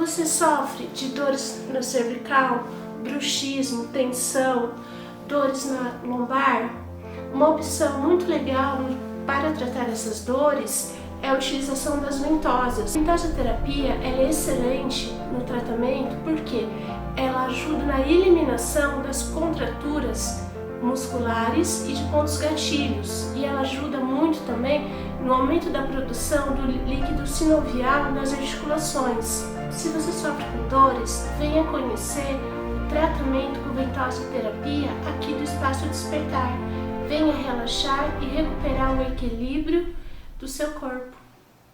você sofre de dores na cervical, bruxismo, tensão, dores na lombar, uma opção muito legal para tratar essas dores é a utilização das ventosas. A ventosoterapia é excelente no tratamento porque ela ajuda na eliminação das contraturas musculares e de pontos gatilhos, e ela ajuda muito também no aumento da produção do líquido sinovial nas articulações. Se você sofre com dores, venha conhecer o tratamento com ventosoterapia aqui do Espaço Despertar. Venha relaxar e recuperar o equilíbrio do seu corpo.